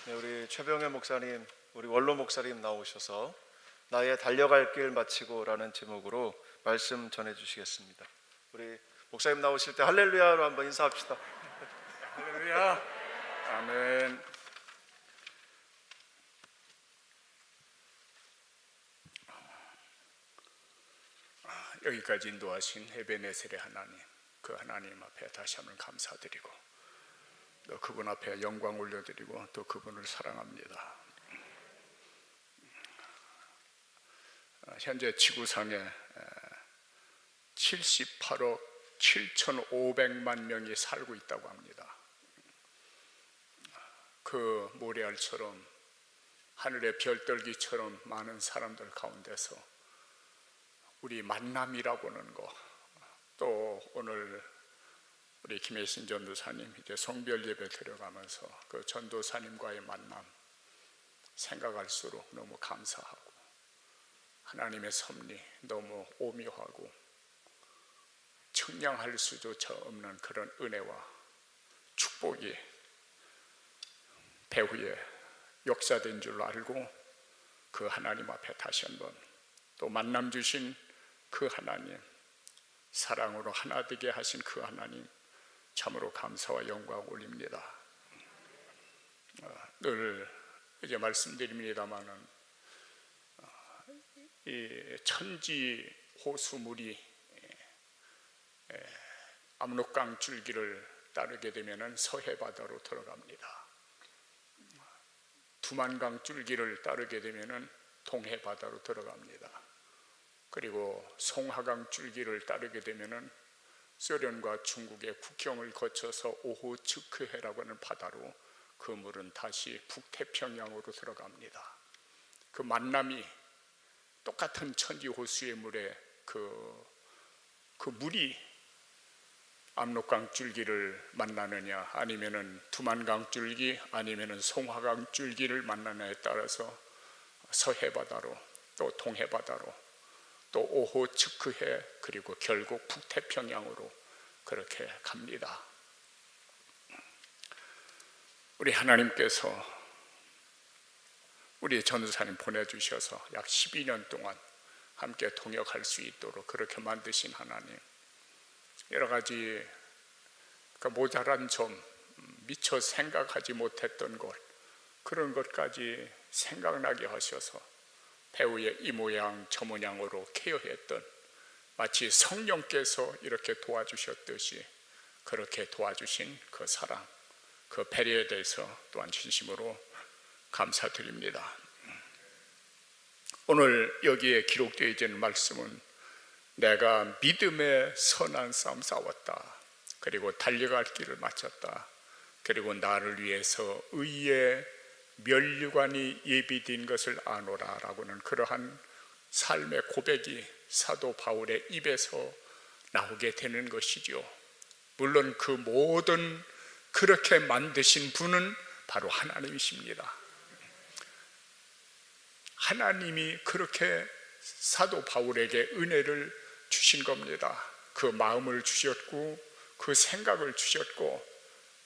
네, 우리 최병현 목사님, 우리 원로 목사님 나오셔서 나의 달려갈 길 마치고라는 제목으로 말씀 전해주시겠습니다. 우리 목사님 나오실 때 할렐루야로 한번 인사합시다. 할렐루야. 아멘. 여기까지 인도하신 에베네셀의 하나님, 그 하나님 앞에 다시 한번 감사드리고 또 그분 앞에 영광 올려드리고 또 그분을 사랑합니다. 현재 지구상에 78억 7,500만 명이 살고 있다고 합니다. 그 모래알처럼 하늘의 별떨기처럼 많은 사람들 가운데서 우리 만남이라고는 거, 또 오늘 우리 김혜신 전도사님 이제 성별 예배 들어가면서 그 전도사님과의 만남 생각할수록 너무 감사하고 하나님의 섭리 너무 오묘하고 측량할 수조차 없는 그런 은혜와 축복이 배후에 역사된 줄 알고 그 하나님 앞에 다시 한번 또 만남 주신 그 하나님, 사랑으로 하나 되게 하신 그 하나님 참으로 감사와 영광 올립니다. 늘 이제 말씀드립니다마는 이 천지 호수물이 압록강 줄기를 따르게 되면 서해 바다로 들어갑니다. 두만강 줄기를 따르게 되면 동해 바다로 들어갑니다. 그리고 송하강 줄기를 따르게 되면 소련과 중국의 국경을 거쳐서 오호츠크해라고 하는 바다로 그 물은 다시 북태평양으로 들어갑니다. 그 만남이 똑같은 천지 호수의 물에 그 물이 압록강 줄기를 만나느냐 아니면은 두만강 줄기 아니면은 송하강 줄기를 만나느냐에 따라서 서해 바다로 또 동해 바다로 또 오호츠크해 그리고 결국 북태평양으로 그렇게 갑니다. 우리 하나님께서 우리 전도사님 보내주셔서 약 12년 동안 함께 동역할 수 있도록 그렇게 만드신 하나님, 여러 가지 그 모자란 점, 미처 생각하지 못했던 것, 그런 것까지 생각나게 하셔서 배우의 이 모양 저 모양으로 케어했던, 마치 성령께서 이렇게 도와주셨듯이 그렇게 도와주신 그 사랑, 그 배려에 대해서 또한 진심으로 감사드립니다. 오늘 여기에 기록되어 있는 말씀은 내가 믿음의 선한 싸움 싸웠다, 그리고 달려갈 길을 마쳤다, 그리고 나를 위해서 의의 면류관이 예비된 것을 아노라 라고는 그러한 삶의 고백이 사도 바울의 입에서 나오게 되는 것이죠. 물론 그 모든 그렇게 만드신 분은 바로 하나님이십니다. 하나님이 그렇게 사도 바울에게 은혜를 주신 겁니다. 그 마음을 주셨고 그 생각을 주셨고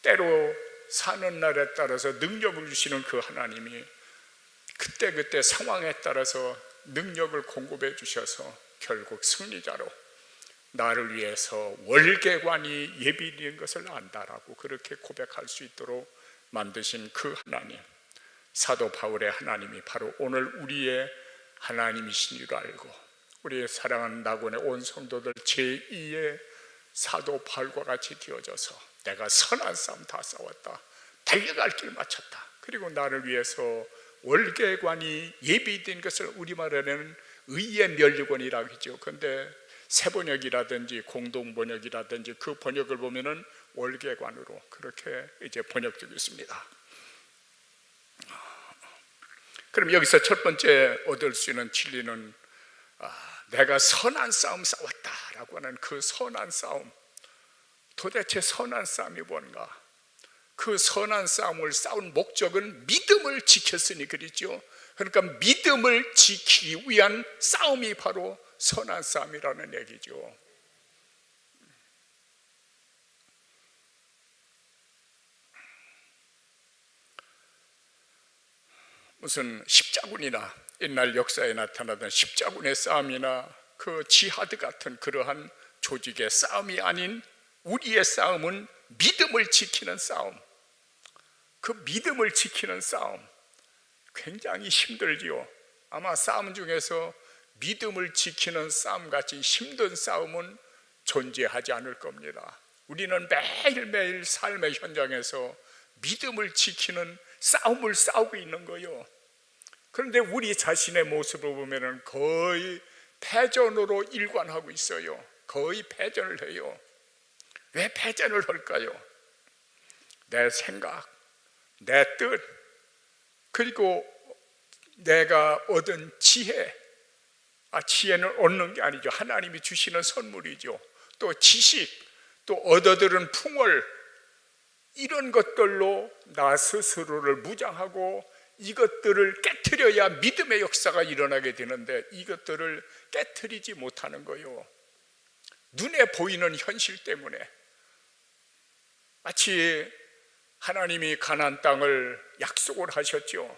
때로 사는 날에 따라서 능력을 주시는 그 하나님이 그때그때 상황에 따라서 능력을 공급해 주셔서 결국 승리자로 나를 위해서 월계관이 예비된 것을 안다라고 그렇게 고백할 수 있도록 만드신 그 하나님, 사도 바울의 하나님이 바로 오늘 우리의 하나님이신 줄 알고 우리의 사랑하는 낙원의 온 성도들 제2의 사도 바울과 같이 되어져서 내가 선한 싸움 다 싸웠다, 달려갈 길 마쳤다, 그리고 나를 위해서 월계관이 예비된 것을 우리말에는 의의 면류관이라고 하죠. 그런데 새번역이라든지 공동번역이라든지 그 번역을 보면은 월계관으로 그렇게 이제 번역되고 있습니다. 그럼 여기서 첫 번째 얻을 수 있는 진리는 내가 선한 싸움 싸웠다라고 하는 그 선한 싸움, 도대체 선한 싸움이 뭔가? 그 선한 싸움을 싸운 목적은 믿음을 지켰으니 그렇죠. 그러니까 믿음을 지키기 위한 싸움이 바로 선한 싸움이라는 얘기죠. 무슨 십자군이나 옛날 역사에 나타나던 십자군의 싸움이나 그 지하드 같은 그러한 조직의 싸움이 아닌 우리의 싸움은 믿음을 지키는 싸움. 그 믿음을 지키는 싸움 굉장히 힘들지요. 아마 싸움 중에서 믿음을 지키는 싸움같이 힘든 싸움은 존재하지 않을 겁니다. 우리는 매일매일 삶의 현장에서 믿음을 지키는 싸움을 싸우고 있는 거예요. 그런데 우리 자신의 모습을 보면 거의 패전으로 일관하고 있어요. 거의 패전을 해요. 왜 패전을 할까요? 내 생각, 내 뜻, 그리고 내가 얻은 지혜, 지혜는 얻는 게 아니죠. 하나님이 주시는 선물이죠. 또 지식, 또 얻어들은 풍월, 이런 것들로 나 스스로를 무장하고 이것들을 깨트려야 믿음의 역사가 일어나게 되는데 이것들을 깨트리지 못하는 거예요. 눈에 보이는 현실 때문에. 마치 하나님이 가나안 땅을 약속을 하셨죠.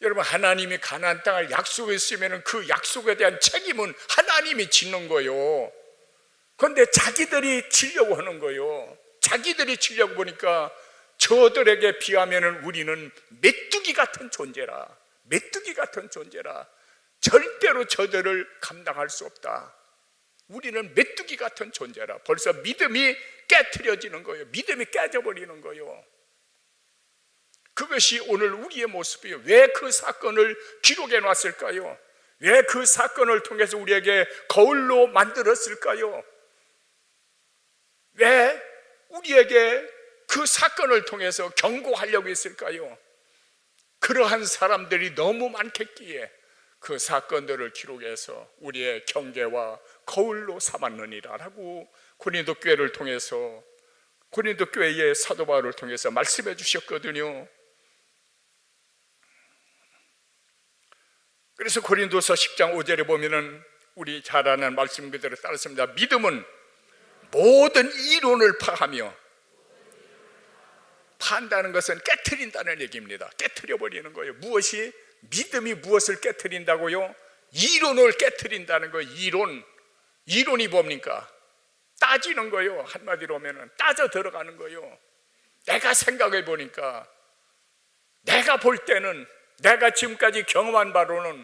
여러분, 하나님이 가나안 땅을 약속했으면 그 약속에 대한 책임은 하나님이 짓는 거예요. 그런데 자기들이 지려고 하는 거예요. 자기들이 지려고 보니까 저들에게 비하면 우리는 메뚜기 같은 존재라. 메뚜기 같은 존재라. 절대로 저들을 감당할 수 없다. 우리는 메뚜기 같은 존재라. 벌써 믿음이 깨트려지는 거예요. 믿음이 깨져버리는 거예요. 그것이 오늘 우리의 모습이에요. 왜 그 사건을 기록해 놨을까요? 왜 그 사건을 통해서 우리에게 거울로 만들었을까요? 왜 우리에게 그 사건을 통해서 경고하려고 했을까요? 그러한 사람들이 너무 많겠기에 그 사건들을 기록해서 우리의 경계와 거울로 삼았느니라라고 고린도 교회를 통해서, 고린도 교회의 사도 바울을 통해서 말씀해 주셨거든요. 그래서 고린도서 10장 5절에 보면은 우리 잘 아는 말씀 그대로 따랐습니다. 믿음은 모든 이론을 파하며, 파한다는 것은 깨트린다는 얘기입니다. 깨트려버리는 거예요. 무엇이? 믿음이 무엇을 깨트린다고요? 이론을 깨트린다는 거예요. 이론이 뭡니까? 따지는 거예요. 한마디로 하면 따져 들어가는 거예요. 내가 생각해 보니까, 내가 볼 때는, 내가 지금까지 경험한 바로는,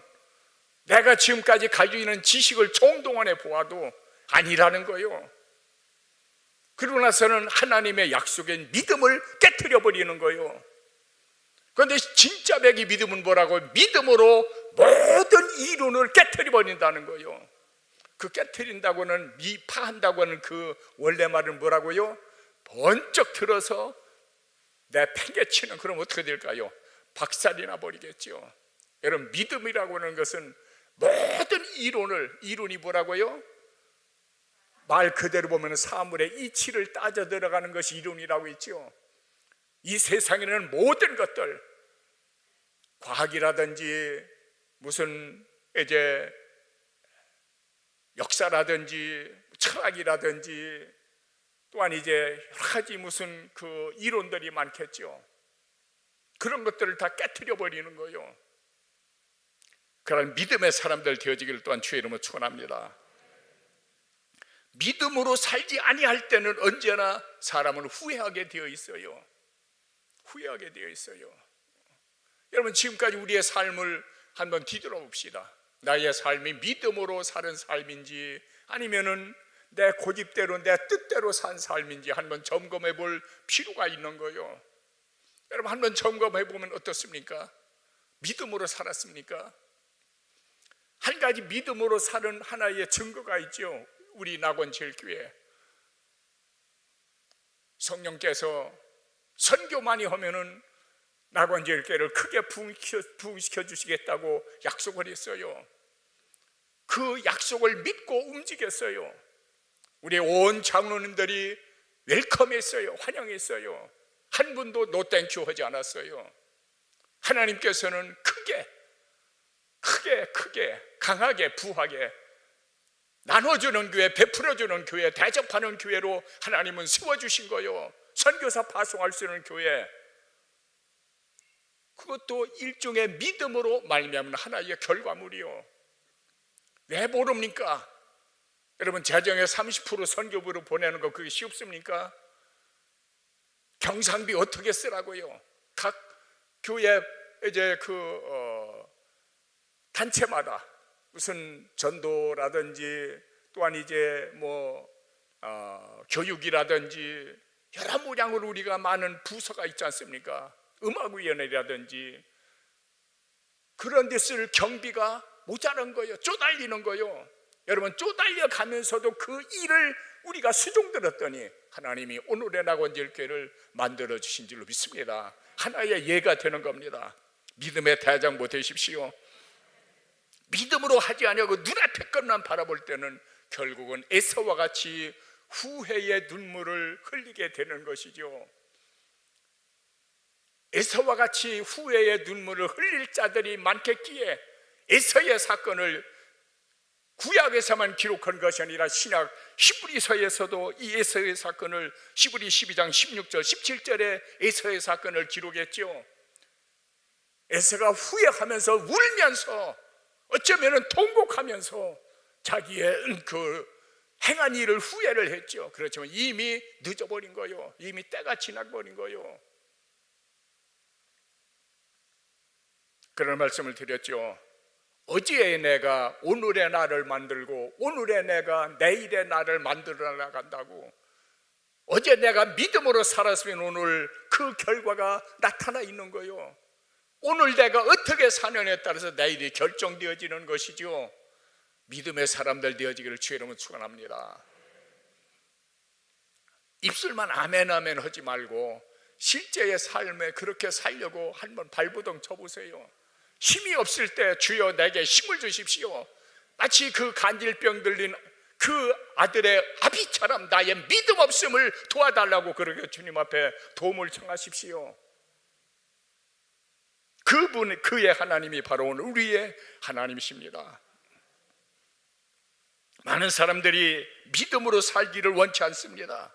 내가 지금까지 가지고 있는 지식을 총동원해 보아도 아니라는 거예요. 그러고 나서는 하나님의 약속인 믿음을 깨트려 버리는 거예요. 그런데 진짜 백이 믿음은 뭐라고? 믿음으로 모든 이론을 깨트려 버린다는 거예요. 그 깨트린다고는, 파한다고는 그 원래 말은 뭐라고요? 번쩍 들어서 내 팽개치는. 그럼 어떻게 될까요? 박살이 나버리겠죠. 여러분, 믿음이라고 하는 것은 모든 이론이 뭐라고요? 말 그대로 보면 사물의 이치를 따져 들어가는 것이 이론이라고 있죠. 이 세상에는 모든 것들, 과학이라든지 무슨 이제 역사라든지 철학이라든지 또한 이제 여러 가지 무슨 그 이론들이 많겠죠. 그런 것들을 다 깨트려 버리는 거예요. 그런 믿음의 사람들 되어지기를 또한 주의 이름으로 축원합니다. 믿음으로 살지 아니할 때는 언제나 사람은 후회하게 되어 있어요. 후회하게 되어 있어요. 여러분, 지금까지 우리의 삶을 한번 뒤돌아봅시다. 나의 삶이 믿음으로 사는 삶인지 아니면은 내 고집대로 내 뜻대로 산 삶인지 한번 점검해 볼 필요가 있는 거예요. 여러분, 한번 점검해 보면 어떻습니까? 믿음으로 살았습니까? 한 가지 믿음으로 사는 하나의 증거가 있죠. 우리 낙원제일교회 성령께서 선교 많이 하면은 낙원제일교회를 크게 부흥시켜 주시겠다고 약속을 했어요. 그 약속을 믿고 움직였어요. 우리 온 장로님들이 웰컴했어요. 환영했어요. 한 분도 노땡큐 하지 않았어요. 하나님께서는 크게 강하게 부하게 나눠주는 교회, 베풀어주는 교회, 대접하는 교회로 하나님은 세워주신 거예요. 선교사 파송할 수 있는 교회. 그것도 일종의 믿음으로 말미암는 하나의 결과물이요. 왜 모릅니까? 여러분, 재정의 30% 선교부로 보내는 거 그게 쉽습니까? 경상비 어떻게 쓰라고요? 각 교회 이제 단체마다 무슨 전도라든지 또한 이제 교육이라든지 여러 모양으로 우리가 많은 부서가 있지 않습니까? 음악위원회라든지 그런 데 쓸 경비가 모자란 거예요. 쪼달리는 거예요. 여러분, 쪼달려 가면서도 그 일을 우리가 수종들었더니 하나님이 오늘의 낙원절교회를 만들어 주신 줄로 믿습니다. 하나의 예가 되는 겁니다. 믿음의 대장부 되십시오. 믿음으로 하지 아니하고 눈앞의 것만 바라볼 때는 결국은 에서와 같이 후회의 눈물을 흘리게 되는 것이죠. 에서와 같이 후회의 눈물을 흘릴 자들이 많겠기에 에서의 사건을 구약에서만 기록한 것이 아니라 신약 히브리서에서도 이 에서의 사건을 히브리 12장 16절 17절에 에서의 사건을 기록했죠. 에서가 후회하면서 울면서 어쩌면 통곡하면서 자기의 그 행한 일을 후회를 했죠. 그렇지만 이미 늦어버린 거요. 이미 때가 지나버린 거요. 그런 말씀을 드렸죠. 어제의 내가 오늘의 나를 만들고 오늘의 내가 내일의 나를 만들어 나간다고. 어제 내가 믿음으로 살았으면 오늘 그 결과가 나타나 있는 거요. 오늘 내가 어떻게 사느냐에 따라서 내일이 결정되어지는 것이죠. 믿음의 사람들 되어지기를 주의 이름으로 축원합니다. 입술만 아멘 아멘 하지 말고 실제의 삶에 그렇게 살려고 한번 발버둥 쳐보세요. 힘이 없을 때 주여 내게 힘을 주십시오. 마치 그 간질병 들린 그 아들의 아비처럼 나의 믿음 없음을 도와달라고 그렇게 주님 앞에 도움을 청하십시오. 그분, 그의 하나님이 바로 오늘 우리의 하나님이십니다. 많은 사람들이 믿음으로 살기를 원치 않습니다.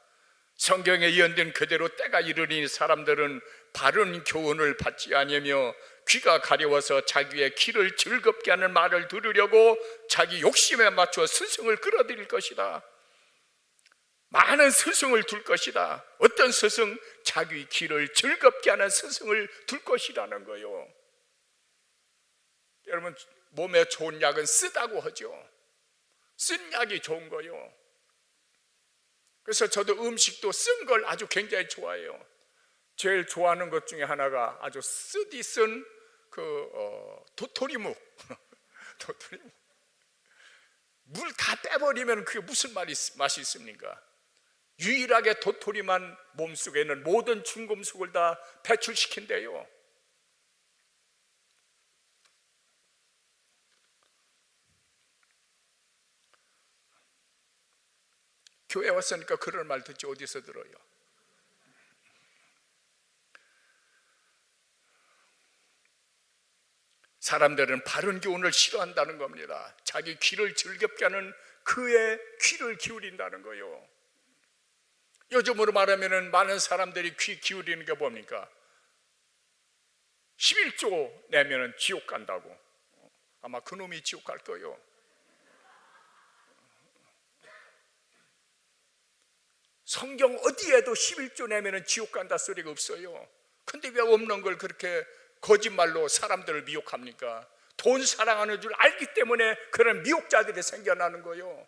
성경에 예언된 그대로 때가 이르니 사람들은 바른 교훈을 받지 아니하며 귀가 가려워서 자기의 귀를 즐겁게 하는 말을 들으려고 자기 욕심에 맞춰 스승을 끌어들일 것이다. 많은 스승을 둘 것이다. 어떤 스승? 자기 귀를 즐겁게 하는 스승을 둘 것이라는 거예요. 여러분, 몸에 좋은 약은 쓰다고 하죠. 쓴 약이 좋은 거예요. 그래서 저도 음식도 쓴 걸 아주 굉장히 좋아해요. 제일 좋아하는 것 중에 하나가 아주 쓰디 쓴 도토리묵. 도토리묵. 물 다 빼버리면 그게 무슨 맛이 있습니까? 유일하게 도토리만 몸속에 있는 모든 중금속을 다 배출시킨대요. 교회 왔으니까 그런 말 듣지 어디서 들어요? 사람들은 바른 교훈을 싫어한다는 겁니다. 자기 귀를 즐겁게 하는 그의 귀를 기울인다는 거예요. 요즘으로 말하면 많은 사람들이 귀 기울이는 게 뭡니까? 11조 내면 지옥 간다고. 아마 그놈이 지옥 갈 거예요. 성경 어디에도 11조 내면 지옥 간다 소리가 없어요. 근데 왜 없는 걸 그렇게 거짓말로 사람들을 미혹합니까? 돈 사랑하는 줄 알기 때문에 그런 미혹자들이 생겨나는 거예요.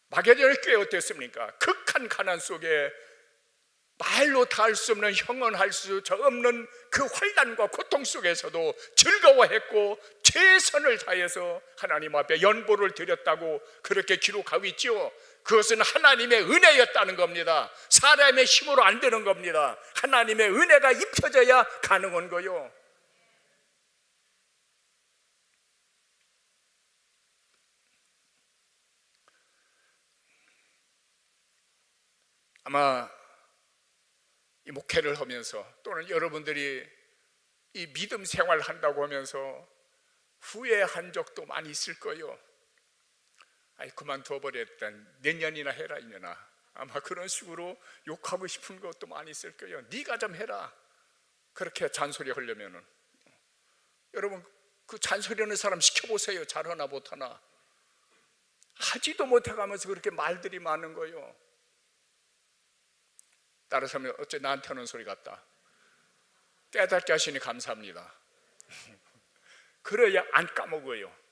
마게도냐 교회 어땠습니까? 극한 가난 속에 말로 다 할 수 없는 형언할 수 없는 그 환난과 고통 속에서도 즐거워했고 최선을 다해서 하나님 앞에 연보를 드렸다고 그렇게 기록하고 있죠. 그것은 하나님의 은혜였다는 겁니다. 사람의 힘으로 안 되는 겁니다. 하나님의 은혜가 입혀져야 가능한 거요. 아마 이 목회를 하면서 또는 여러분들이 이 믿음 생활을 한다고 하면서 후회한 적도 많이 있을 거예요. 아이 그만둬버렸다, 내년이나 해라 이년아. 아마 그런 식으로 욕하고 싶은 것도 많이 있을 거예요. 네가 좀 해라. 그렇게 잔소리 하려면은 여러분 그 잔소리하는 사람 시켜보세요. 잘하나 못하나. 하지도 못해가면서 그렇게 말들이 많은 거예요. 따라서 하면 어째 나한테 하는 소리 같다. 깨닫게 하시니 감사합니다. 그래야 안 까먹어요.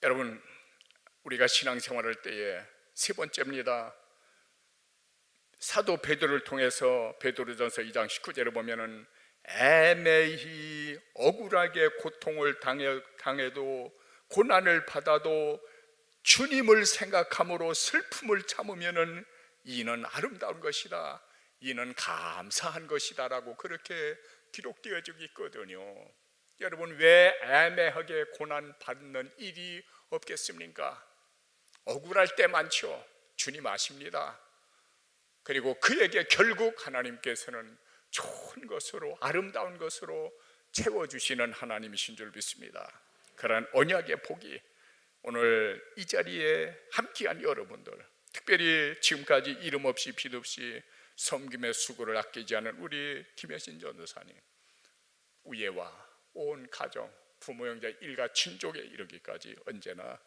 여러분 우리가 신앙생활할 때에 세 번째입니다. 사도 베드로를 통해서 베드로전서 2장 19절에 보면은 애매히 억울하게 고통을 당해도 고난을 받아도 주님을 생각함으로 슬픔을 참으면은 이는 아름다운 것이다, 이는 감사한 것이다 라고 그렇게 기록되어지고 있거든요. 여러분 왜 애매하게 고난 받는 일이 없겠습니까? 억울할 때 많죠. 주님 아십니다. 그리고 그에게 결국 하나님께서는 좋은 것으로 아름다운 것으로 채워주시는 하나님이신 줄 믿습니다. 그런 언약의 복이 오늘 이 자리에 함께한 여러분들, 특별히 지금까지 이름 없이 빛 없이 섬김의 수고를 아끼지 않은 우리 김혜신 전도사님, 우예와 온 가정, 부모 형제 일가 친족에 이르기까지 언제나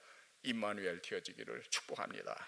임마누엘 되어지기를 축복합니다.